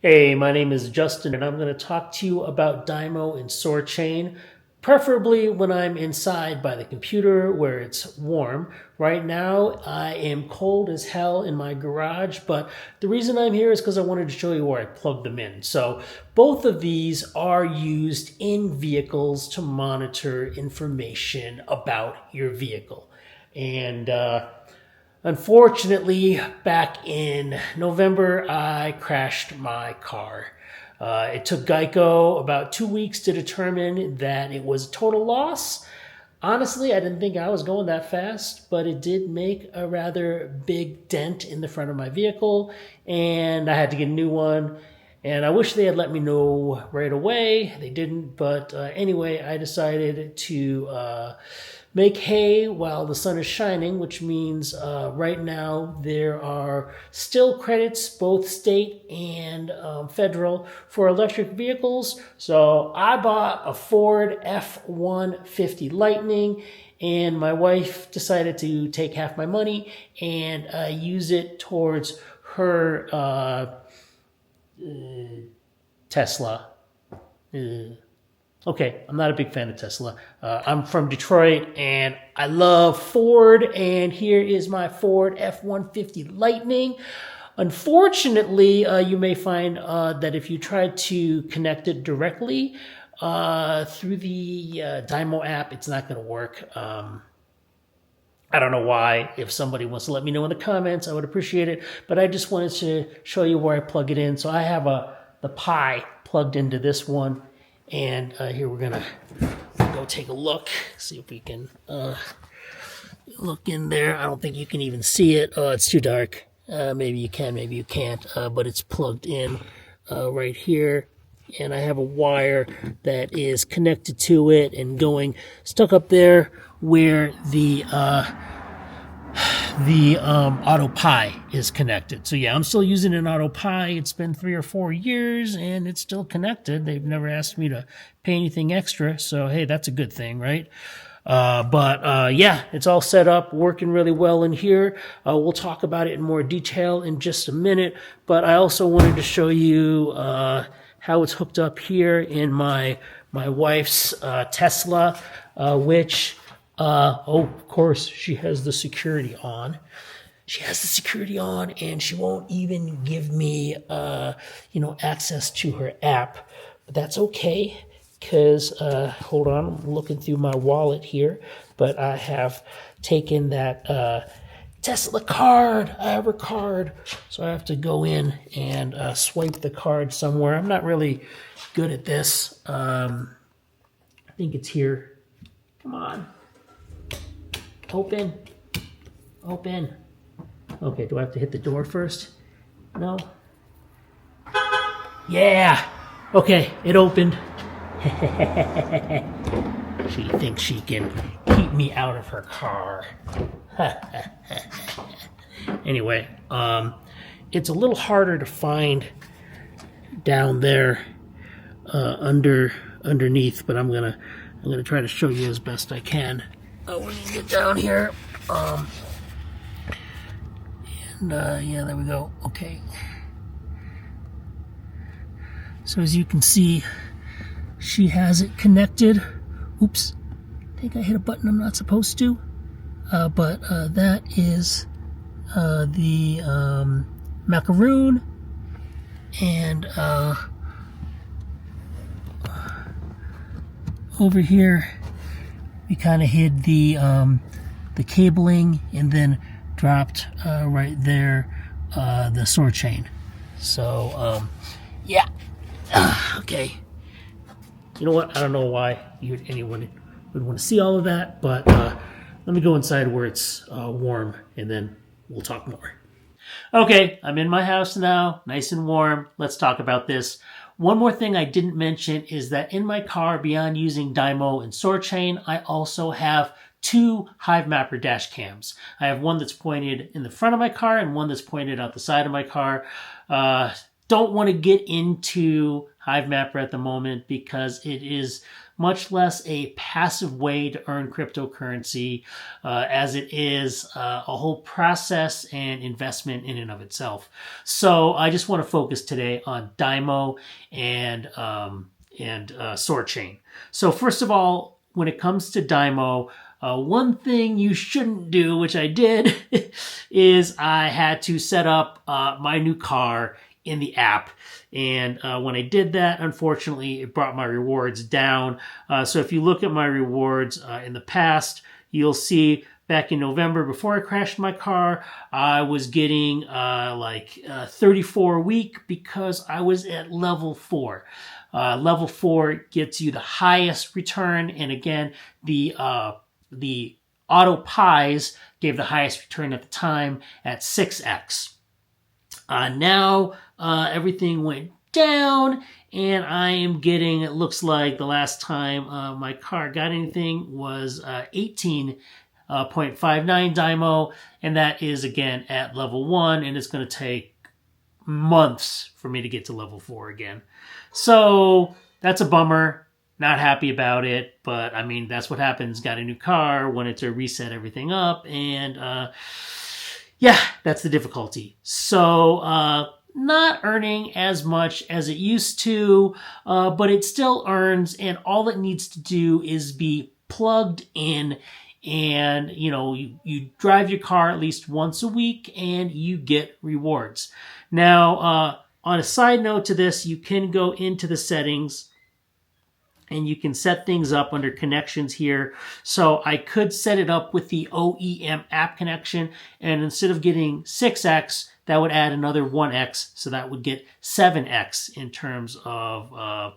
Hey, my name is Justin, and I'm going to talk to you about DIMO and Soarchain, preferably when I'm inside by the computer where it's warm. Right now, I am cold as hell in my garage, but the reason I'm here is because I wanted to show you where I plugged them in. So both of these are used in vehicles to monitor information about your vehicle. And unfortunately, back in November, I crashed my car. It took Geico about 2 weeks to determine that it was a total loss. Honestly, I didn't think I was going that fast, but it did make a rather big dent in the front of my vehicle, and I had to get a new one. And I wish they had let me know right away. They didn't, but anyway, I decided to make hay while the sun is shining, which means right now there are still credits, both state and federal, for electric vehicles. So I bought a Ford F-150 Lightning, and my wife decided to take half my money and use it towards her Tesla. Okay, I'm not a big fan of Tesla. I'm from Detroit, and I love Ford, and here is my Ford F-150 Lightning. Unfortunately, you may find that if you try to connect it directly through the DIMO app, it's not going to work. I don't know why. If somebody wants to let me know in the comments, I would appreciate it. But I just wanted to show you where I plug it in. So I have the Pi plugged into this one. And here we're going to go take a look, see if we can look in there. I don't think you can even see it. Oh, it's too dark. Maybe you can, maybe you can't. But it's plugged in right here. And I have a wire that is connected to it and stuck up there where the Auto Pi is connected. So yeah, I'm still using an Auto Pi. It's been 3 or 4 years and it's still connected. They've never asked me to pay anything extra. So hey, that's a good thing, right? Yeah, it's all set up, working really well in here. We'll talk about it in more detail in just a minute, but I also wanted to show you how it's hooked up here in my wife's Tesla, which of course, she has the security on. She has the security on, and she won't even give me, access to her app. But that's okay, because, hold on, I'm looking through my wallet here, but I have taken that Tesla card. I have her card, so I have to go in and swipe the card somewhere. I'm not really good at this. I think it's here. Come on. Open. Okay, do I have to hit the door first? No? Yeah! Okay, it opened. She thinks she can keep me out of her car. Anyway, it's a little harder to find down there underneath, but I'm gonna try to show you as best I can. When you get down here, yeah, there we go. Okay. So as you can see, she has it connected. Oops, I think I hit a button I'm not supposed to. But that is the macaroon, and over here we kind of hid the cabling, and then dropped right there the Soarchain. So yeah, okay. You know what? I don't know why anyone would want to see all of that, but let me go inside where it's warm, and then we'll talk more. Okay, I'm in my house now, nice and warm. Let's talk about this. One more thing I didn't mention is that in my car, beyond using DIMO and Soarchain, I also have 2 Hive Mapper dash cams. I have one that's pointed in the front of my car and one that's pointed out the side of my car. Don't want to get into Hive Mapper at the moment because it is much less a passive way to earn cryptocurrency as it is a whole process and investment in and of itself. So I just want to focus today on DIMO and Soarchain. So first of all, when it comes to DIMO, one thing you shouldn't do, which I did, is I had to set up my new car in the app. And when I did that, unfortunately, it brought my rewards down. So if you look at my rewards in the past, you'll see back in November, before I crashed my car, I was getting 34 a week because I was at level 4. Level 4 gets you the highest return. And again, the auto pies gave the highest return at the time at 6x. Now everything went down, and I am getting, it looks like the last time my car got anything was 18.59 DIMO, and that is again at level 1, and it's going to take months for me to get to level 4 again. So that's a bummer. Not happy about it, but I mean, that's what happens. Got a new car, wanted to reset everything up, and yeah, that's the difficulty. So not earning as much as it used to, but it still earns, and all it needs to do is be plugged in. And, you know, you drive your car at least once a week and you get rewards. Now, on a side note to this, you can go into the settings and you can set things up under connections here. So I could set it up with the OEM app connection, and instead of getting 6x, that would add another 1x. So that would get 7x in terms of,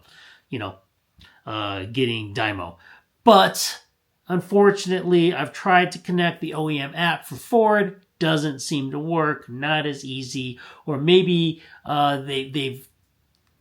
getting DIMO. But unfortunately, I've tried to connect the OEM app for Ford. Doesn't seem to work. Not as easy. Or maybe they've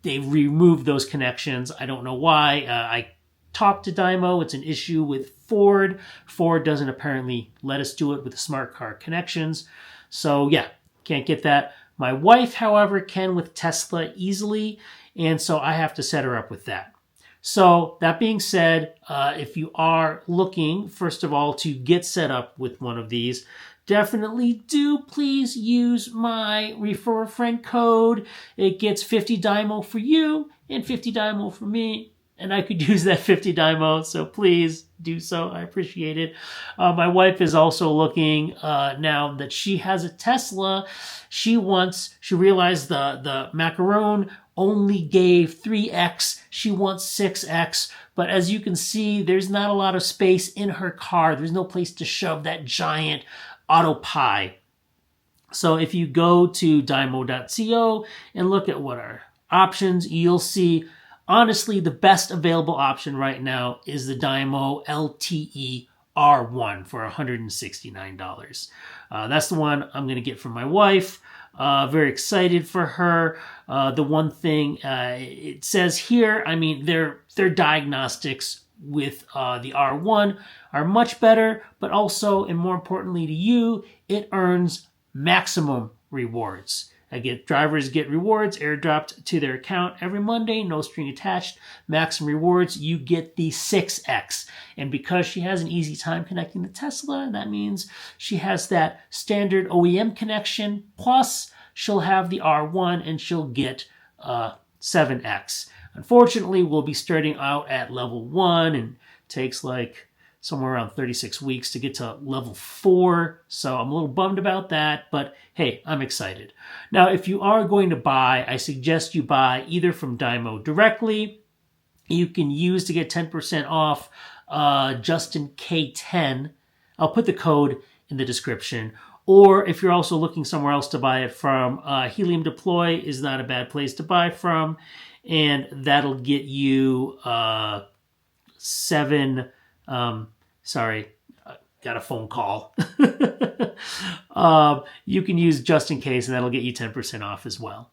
removed those connections. I don't know why. I talked to DIMO. It's an issue with Ford. Ford doesn't apparently let us do it with the smart car connections. So yeah, can't get that. My wife, however, can with Tesla easily, and so I have to set her up with that. So that being said, if you are looking, first of all, to get set up with one of these, definitely do please use my refer a friend code. It gets 50 DIMO for you and 50 DIMO for me. And I could use that 50 DIMO, so please do so. I appreciate it. My wife is also looking now that she has a Tesla. She realized the macaron only gave 3x. She wants 6x. But as you can see, there's not a lot of space in her car. There's no place to shove that giant auto pie. So if you go to dymo.co and look at what are options, you'll see, honestly, the best available option right now is the DIMO LTE R1 for $169. That's the one I'm going to get from my wife. Very excited for her. The one thing it says here, I mean, their diagnostics with the R1 are much better, but also, and more importantly to you, it earns maximum rewards. Drivers get rewards airdropped to their account every Monday, no string attached. Maximum rewards, you get the 6x. And because she has an easy time connecting to Tesla, that means she has that standard OEM connection, plus she'll have the R1 and she'll get 7x. Unfortunately, we'll be starting out at level 1, and it takes like somewhere around 36 weeks to get to level 4. So I'm a little bummed about that, but hey, I'm excited. Now, if you are going to buy, I suggest you buy either from DIMO directly. You can use to get 10% off Justin K10. I'll put the code in the description. Or if you're also looking somewhere else to buy it from, Helium Deploy is not a bad place to buy from. And that'll get you 7... got a phone call. You can use just in case, and that'll get you 10% off as well.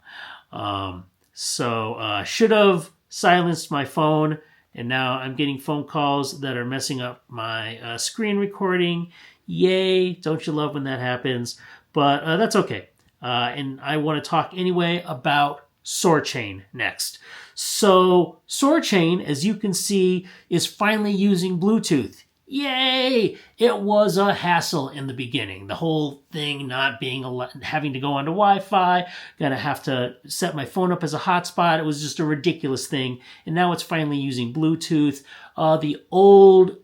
Should have silenced my phone, and now I'm getting phone calls that are messing up my screen recording. Yay, don't you love when that happens? But that's okay. And I want to talk anyway about Soarchain next. So Soarchain, as you can see, is finally using Bluetooth. Yay! It was a hassle in the beginning. The whole thing not being having to go onto Wi-Fi, gonna have to set my phone up as a hotspot. It was just a ridiculous thing. And now it's finally using Bluetooth. The old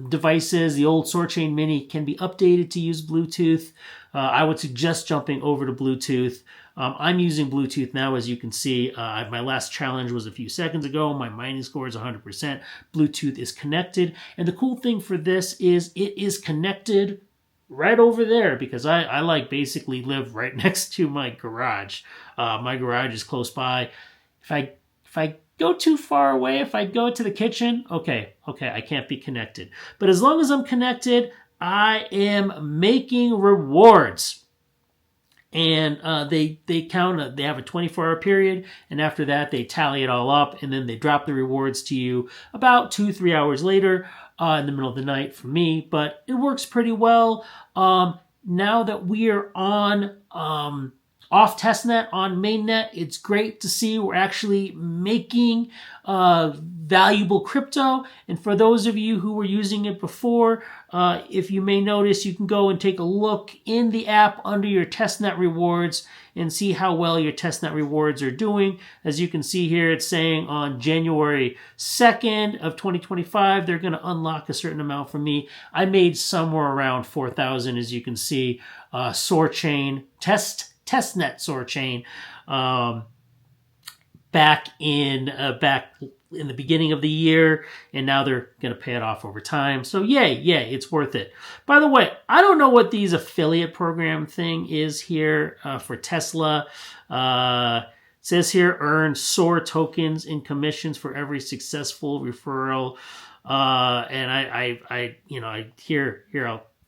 devices, the old Soarchain Mini, can be updated to use Bluetooth. I would suggest jumping over to Bluetooth. I'm using Bluetooth now, as you can see. My last challenge was a few seconds ago. My mining score is 100%. Bluetooth is connected. And the cool thing for this is it is connected right over there, because I like basically live right next to my garage. My garage is close by. If I go too far away, if I go to the kitchen, okay, I can't be connected. But as long as I'm connected, I am making rewards. And they count, they have a 24-hour period, and after that they tally it all up, and then they drop the rewards to you about 2-3 hours later in the middle of the night for me. But it works pretty well. Now that we are on off testnet, on mainnet, it's great to see we're actually making valuable crypto. And for those of you who were using it before, if you may notice, you can go and take a look in the app under your testnet rewards and see how well your testnet rewards are doing. As you can see here, it's saying on January 2nd of 2025, they're going to unlock a certain amount for me. I made somewhere around 4,000, as you can see. Soarchain, testnet Soarchain, back in the beginning of the year, and now they're going to pay it off over time. So yay, it's worth it. By the way, I don't know what these affiliate program thing is here for Tesla. It says here, earn SOAR tokens in commissions for every successful referral. And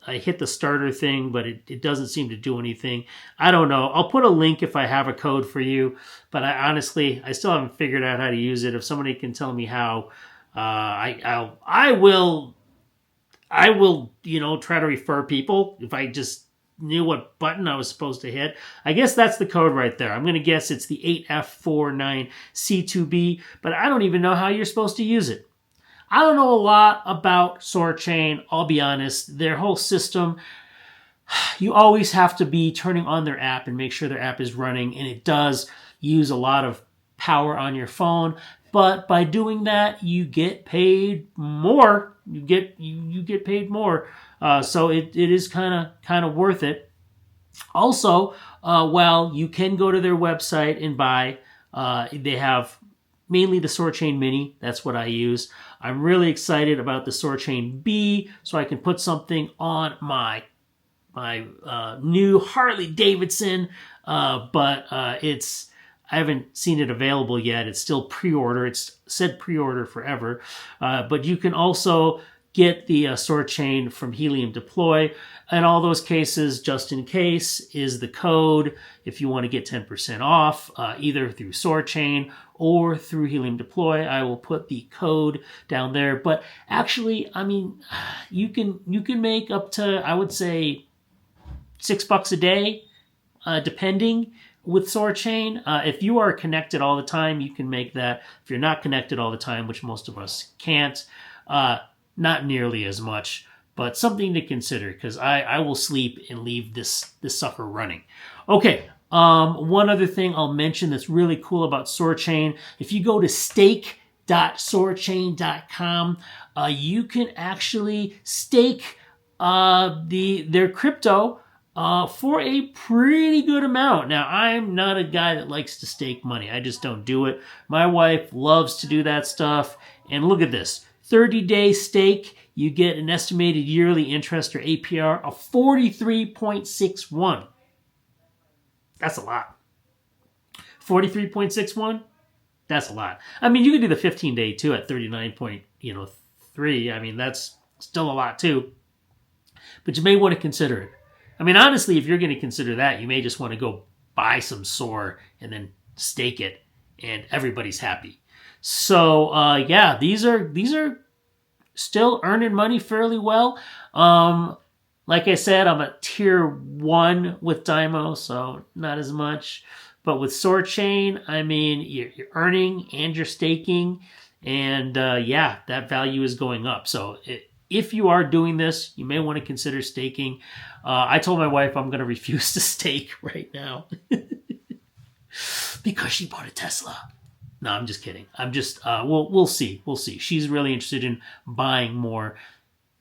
I hit the starter thing, but it doesn't seem to do anything. I don't know. I'll put a link if I have a code for you, but I still haven't figured out how to use it. If somebody can tell me how, I will, try to refer people if I just knew what button I was supposed to hit. I guess that's the code right there. I'm going to guess it's the 8F49C2B, but I don't even know how you're supposed to use it. I don't know a lot about Soarchain, I'll be honest. Their whole system, you always have to be turning on their app and make sure their app is running, and it does use a lot of power on your phone. But by doing that, you get paid more. You get paid more. So it is kind of worth it. Also, while you can go to their website and buy, they have mainly the Soarchain Mini. That's what I use. I'm really excited about the Soarchain B, so I can put something on my new Harley Davidson, but I haven't seen it available yet. It's still pre-order. It's said pre-order forever, but you can also get the Soarchain from Helium Deploy. In all those cases, just in case, is the code if you want to get 10% off, either through Soarchain or through Helium Deploy. I will put the code down there. But actually, I mean, you can make up to, I would say, $6 a day, depending, with Soarchain. If you are connected all the time, you can make that. If you're not connected all the time, which most of us can't, not nearly as much, but something to consider, because I will sleep and leave this sucker running. Okay, one other thing I'll mention that's really cool about Soarchain, if you go to stake.soarchain.com, you can actually stake their crypto for a pretty good amount. Now, I'm not a guy that likes to stake money. I just don't do it. My wife loves to do that stuff, and look at this. 30-day stake, you get an estimated yearly interest, or APR, of 43.61. That's a lot. 43.61? That's a lot. I mean, you could do the 15-day too at 39.3. I mean, that's still a lot too. But you may want to consider it. I mean, honestly, if you're going to consider that, you may just want to go buy some SOAR and then stake it, and everybody's happy. So, yeah, these are still earning money fairly well. Like I said, I'm at tier 1 with DIMO, so not as much. But with Soarchain, I mean, you're earning and you're staking. And yeah, that value is going up. So if you are doing this, you may want to consider staking. I told my wife I'm going to refuse to stake right now because she bought a Tesla. No, I'm just kidding. I'm just, we'll see. We'll see. She's really interested in buying more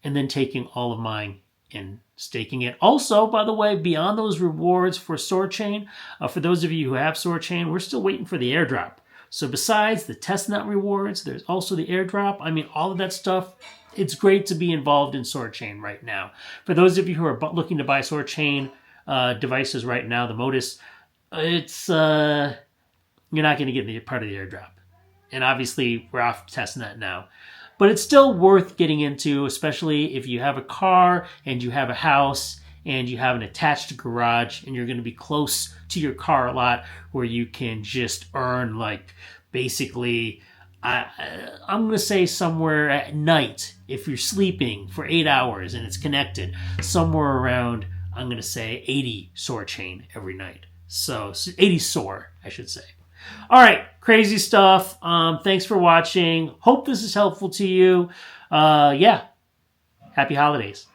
and then taking all of mine and staking it. Also, by the way, beyond those rewards for Soarchain, for those of you who have Soarchain, we're still waiting for the airdrop. So besides the testnet rewards, there's also the airdrop. I mean, all of that stuff, it's great to be involved in Soarchain right now. For those of you who are looking to buy Soarchain devices right now, the Modus, it's you're not going to get the part of the airdrop. And obviously, we're off testnet now. But it's still worth getting into, especially if you have a car and you have a house and you have an attached garage and you're going to be close to your car a lot where you can just earn like basically, I'm going to say somewhere at night, if you're sleeping for 8 hours and it's connected, somewhere around, I'm going to say 80 Soarchain every night. So 80 Soar, I should say. All right, crazy stuff. Thanks for watching. Hope this is helpful to you. Yeah, happy holidays.